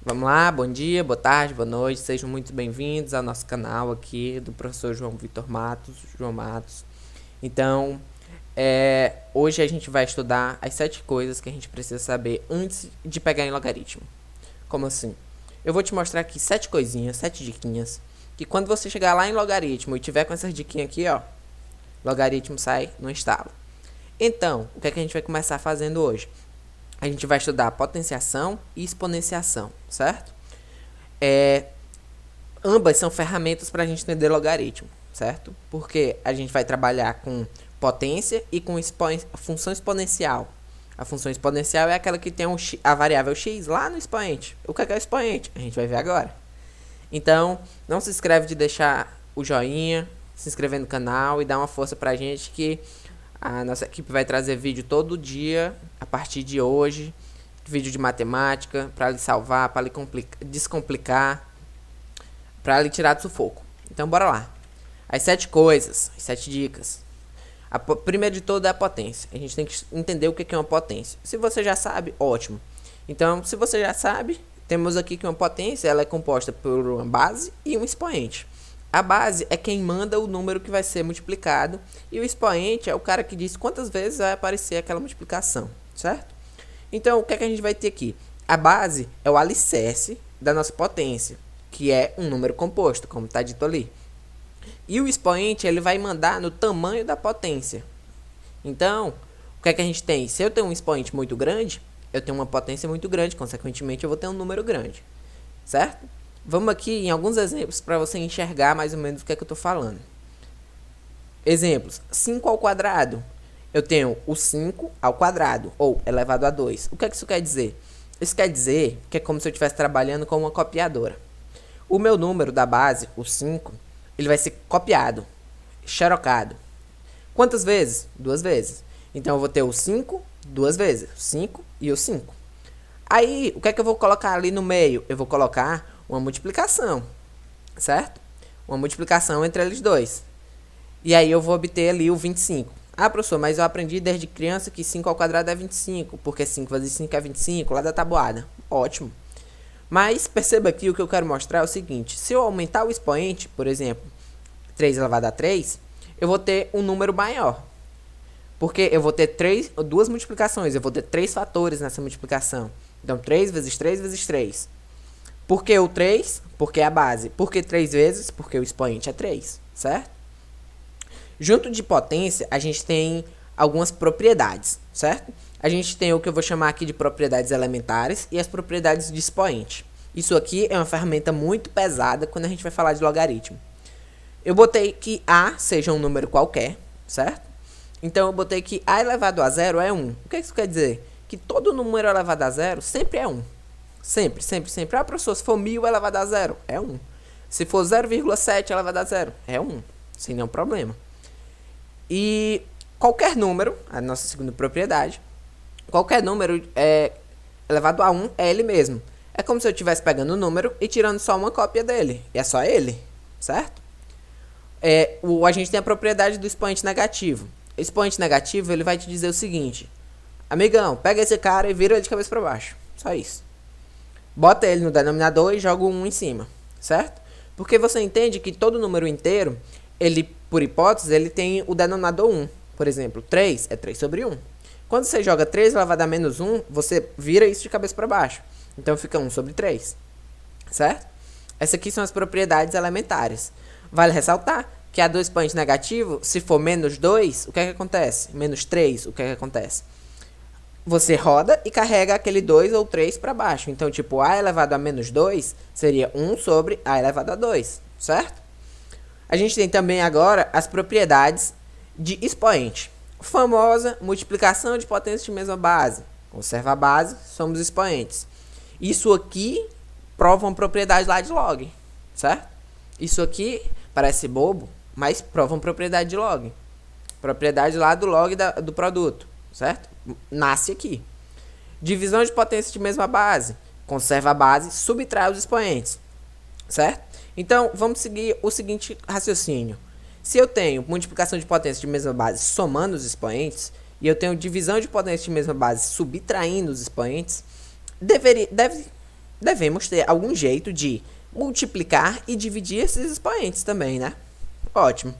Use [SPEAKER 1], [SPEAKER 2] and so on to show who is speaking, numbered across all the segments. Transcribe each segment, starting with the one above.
[SPEAKER 1] Vamos lá, bom dia, boa tarde, boa noite, sejam muito bem-vindos ao nosso canal aqui do professor João Vitor Matos, João Matos. Então, hoje a gente vai estudar as 7 coisas que a gente precisa saber antes de pegar em logaritmo. Como assim? Eu vou te mostrar aqui 7 coisinhas, 7 diquinhas, que quando você chegar lá em logaritmo e tiver com essas diquinhas aqui, ó, logaritmo sai no estalo. Então, o que é que a gente vai começar fazendo hoje? A gente vai estudar potenciação e exponenciação, certo? Ambas são ferramentas para a gente entender logaritmo, certo? Porque a gente vai trabalhar com potência e com função exponencial. A função exponencial é aquela que tem a variável x lá no expoente. O que é o expoente? A gente vai ver agora. Então, não se esquece de deixar o joinha, se inscrever no canal e dar uma força pra gente que a nossa equipe vai trazer vídeo todo dia, a partir de hoje, vídeo de matemática, para lhe salvar, para lhe descomplicar, para lhe tirar do sufoco. Então, bora lá. As 7 coisas, as 7 dicas. A primeira de toda é a potência. A gente tem que entender o que é uma potência. Se você já sabe, ótimo. Então, se você já sabe, temos aqui que uma potência ela é composta por uma base e um expoente. A base é quem manda o número que vai ser multiplicado e o expoente é o cara que diz quantas vezes vai aparecer aquela multiplicação, certo? Então, o que é que a gente vai ter aqui? A base é o alicerce da nossa potência, que é um número composto, como está dito ali. E o expoente ele vai mandar no tamanho da potência. Então, o que é que a gente tem? Se eu tenho um expoente muito grande, eu tenho uma potência muito grande, consequentemente eu vou ter um número grande, certo? Vamos aqui em alguns exemplos para você enxergar mais ou menos o que é que eu estou falando. Exemplos. 5 ao quadrado. Eu tenho o 5 ao quadrado, ou elevado a 2. O que é que isso quer dizer? Isso quer dizer que é como se eu estivesse trabalhando com uma copiadora. O meu número da base, o 5, ele vai ser copiado, xerocado. Quantas vezes? 2 vezes. Então eu vou ter o 5 2 vezes. 5 e o 5. Aí, o que é que eu vou colocar ali no meio? Eu vou colocar uma multiplicação, certo? Uma multiplicação entre eles dois. E aí eu vou obter ali o 25. Ah, professor, mas eu aprendi desde criança que 5 ao quadrado é 25, porque 5 vezes 5 é 25, lá da tabuada. Ótimo. Mas perceba aqui o que eu quero mostrar é o seguinte. Se eu aumentar o expoente, por exemplo, 3 elevado a 3, eu vou ter um número maior. Porque eu vou ter duas multiplicações, eu vou ter 3 fatores nessa multiplicação. Então, 3 vezes 3 vezes 3. Por que o 3? Porque é a base. Por que 3 vezes? Porque o expoente é 3, certo? Junto de potência, a gente tem algumas propriedades, certo? A gente tem o que eu vou chamar aqui de propriedades elementares e as propriedades de expoente. Isso aqui é uma ferramenta muito pesada quando a gente vai falar de logaritmo. Eu botei que A seja um número qualquer, certo? Então, eu botei que A elevado a 0 é 1. O que isso quer dizer? Que todo número elevado a 0 sempre é 1. Sempre, sempre, sempre. Ah, professor, se for 1000 elevado a 0, é 1. Se for 0,7 elevado a 0, é 1. Sem nenhum problema. E qualquer número, a nossa segunda propriedade, qualquer número elevado a 1 é ele mesmo. É como se eu estivesse pegando o número e tirando só uma cópia dele. E é só ele, certo? A gente tem a propriedade do expoente negativo. O expoente negativo ele vai te dizer o seguinte: amigão, pega esse cara e vira ele de cabeça para baixo. Só isso. Bota ele no denominador e joga um em cima, certo? Porque você entende que todo número inteiro, ele, por hipótese, ele tem o denominador 1. Por exemplo, 3 é 3 sobre 1. Quando você joga 3 elevado a menos 1, você vira isso de cabeça para baixo. Então fica 1 sobre 3, certo? Essas aqui são as propriedades elementares. Vale ressaltar que a do expoente negativo, se for menos 2, o que é que acontece? Menos 3, o que é que acontece? Você roda e carrega aquele 2 ou 3 para baixo. Então, tipo, A elevado a menos 2 seria 1 sobre A elevado a 2, certo? A gente tem também agora as propriedades de expoente. Famosa multiplicação de potências de mesma base. Conserva a base, somos expoentes. Isso aqui prova uma propriedade lá de log, certo? Isso aqui parece bobo, mas prova uma propriedade de log. Propriedade lá do log do produto, certo? Nasce aqui. Divisão de potência de mesma base. Conserva a base, subtrai os expoentes, certo? Então, vamos seguir o seguinte raciocínio. Se eu tenho multiplicação de potência de mesma base somando os expoentes, e eu tenho divisão de potência de mesma base subtraindo os expoentes, deve devemos ter algum jeito de multiplicar e dividir esses expoentes também, né? Ótimo.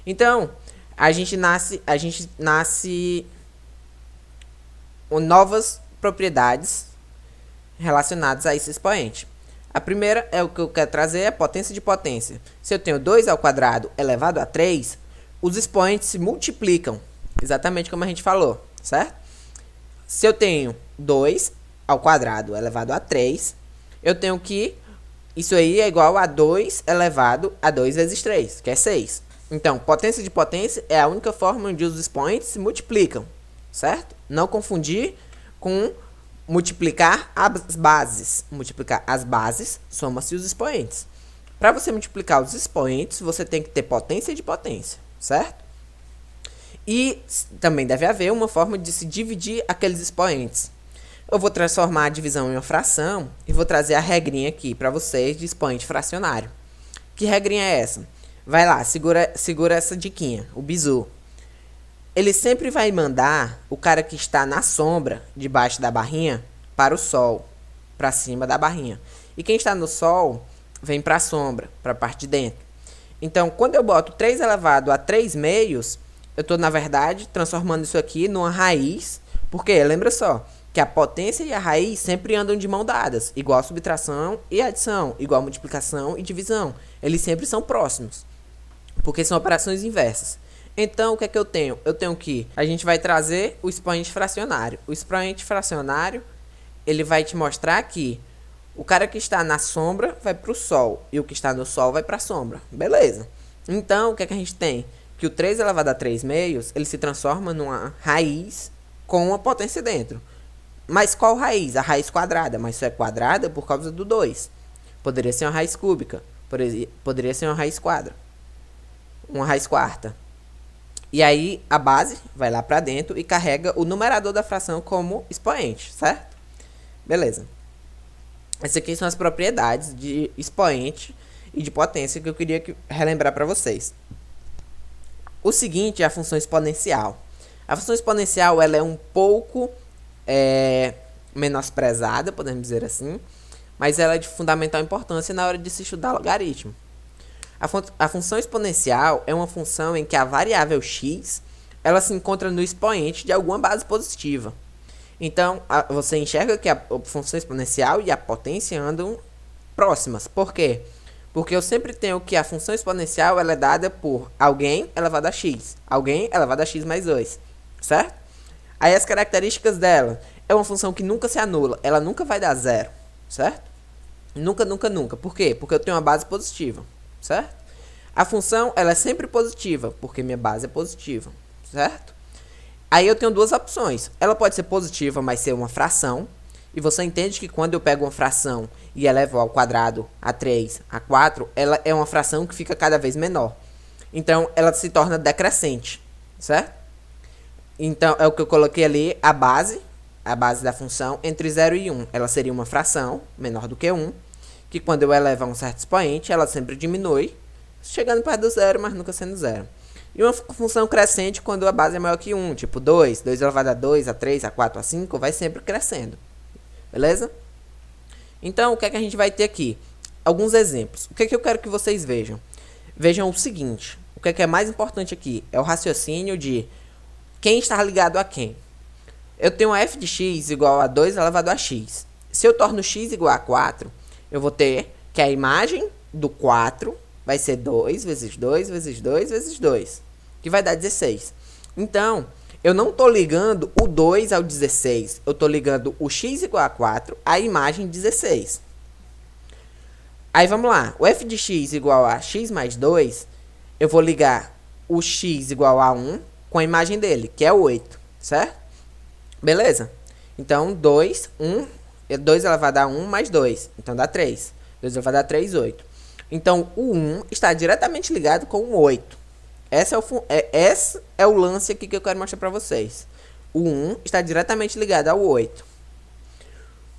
[SPEAKER 1] Então, a gente nasce novas propriedades relacionadas a esse expoente. A primeira é o que eu quero trazer, é potência de potência. Se eu tenho 2 ao quadrado elevado a 3, os expoentes se multiplicam, exatamente como a gente falou, certo? Se eu tenho 2 ao quadrado elevado a 3, eu tenho que isso aí é igual a 2 elevado a 2 vezes 3, que é 6. Então, potência de potência é a única forma onde os expoentes se multiplicam, certo? Não confundir com multiplicar as bases. Multiplicar as bases, soma-se os expoentes. Para você multiplicar os expoentes, você tem que ter potência de potência, certo? E também deve haver uma forma de se dividir aqueles expoentes. Eu vou transformar a divisão em uma fração e vou trazer a regrinha aqui para vocês de expoente fracionário. Que regrinha é essa? Vai lá, segura essa diquinha, o bizu. Ele sempre vai mandar o cara que está na sombra, debaixo da barrinha, para o sol, para cima da barrinha. E quem está no sol, vem para a sombra, para a parte de dentro. Então, quando eu boto 3 elevado a 3 meios, eu estou, na verdade, transformando isso aqui numa raiz. Porque, lembra só, que a potência e a raiz sempre andam de mão dadas. Igual a subtração e adição, igual a multiplicação e divisão. Eles sempre são próximos, porque são operações inversas. Então, o que é que eu tenho? Eu tenho que a gente vai trazer o expoente fracionário. O expoente fracionário, ele vai te mostrar que o cara que está na sombra vai para o sol e o que está no sol vai para a sombra. Beleza. Então, o que é que a gente tem? Que o 3 elevado a 3 meios, ele se transforma numa raiz com uma potência dentro. Mas qual raiz? A raiz quadrada. Mas só é quadrada por causa do 2. Poderia ser uma raiz cúbica. Poderia ser uma raiz quadra. Uma raiz quarta. E aí a base vai lá para dentro e carrega o numerador da fração como expoente, certo? Beleza. Essas aqui são as propriedades de expoente e de potência que eu queria relembrar para vocês. O seguinte é a função exponencial. A função exponencial ela é um pouco menosprezada, podemos dizer assim, mas ela é de fundamental importância na hora de se estudar logaritmo. A função exponencial é uma função em que a variável x ela se encontra no expoente de alguma base positiva. Então, você enxerga que a função exponencial e a potência andam próximas. Por quê? Porque eu sempre tenho que a função exponencial ela é dada por alguém elevado a x. Alguém elevado a x mais 2. Certo? Aí as características dela é uma função que nunca se anula. Ela nunca vai dar zero. Certo? Nunca, nunca, nunca. Por quê? Porque eu tenho uma base positiva. Certo? A função ela é sempre positiva, porque minha base é positiva. Certo? Aí eu tenho duas opções. Ela pode ser positiva, mas ser uma fração. E você entende que quando eu pego uma fração e elevo ao quadrado a 3, a 4, ela é uma fração que fica cada vez menor. Então, ela se torna decrescente. Certo? Então, é o que eu coloquei ali, a base da função entre 0 e 1. Ela seria uma fração menor do que 1, que quando eu elevo a um certo expoente, ela sempre diminui, chegando perto do zero, mas nunca sendo zero. E uma função crescente quando a base é maior que 1, tipo 2 elevado a 2, a 3, a 4, a 5, vai sempre crescendo. Beleza? Então, o que é que a gente vai ter aqui? Alguns exemplos. O que é que eu quero que vocês vejam? Vejam o seguinte, o que é mais importante aqui? É o raciocínio de quem está ligado a quem. Eu tenho f de x igual a 2 elevado a x. Se eu torno x igual a 4, eu vou ter que a imagem do 4 vai ser 2 vezes 2 vezes 2 vezes 2, que vai dar 16. Então, eu não estou ligando o 2 ao 16, eu estou ligando o x igual a 4 à imagem 16. Aí vamos lá, o f de x igual a x mais 2, eu vou ligar o x igual a 1 com a imagem dele, que é 8, certo? Beleza? Então, 2 elevado a 1 mais 2, então dá 3. 2 elevado a 3, 8. Então, o 1 está diretamente ligado com o 8. Esse é o lance aqui que eu quero mostrar para vocês. O 1 está diretamente ligado ao 8.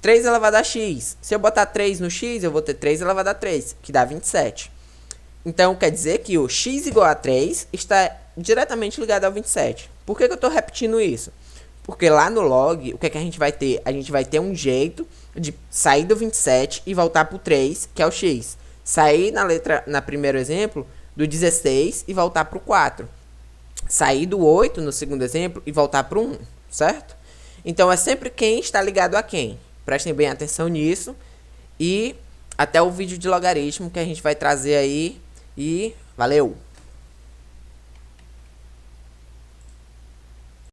[SPEAKER 1] 3 elevado a x. Se eu botar 3 no x, eu vou ter 3 elevado a 3, que dá 27. Então, quer dizer que o x igual a 3 está diretamente ligado ao 27. Por que eu estou repetindo isso? Porque lá no log, o que é que a gente vai ter? A gente vai ter um jeito de sair do 27 e voltar pro 3, que é o x. Sair na primeiro exemplo do 16 e voltar pro 4. Sair do 8 no segundo exemplo e voltar pro 1, certo? Então é sempre quem está ligado a quem. Prestem bem atenção nisso. E até o vídeo de logaritmo que a gente vai trazer aí. E valeu!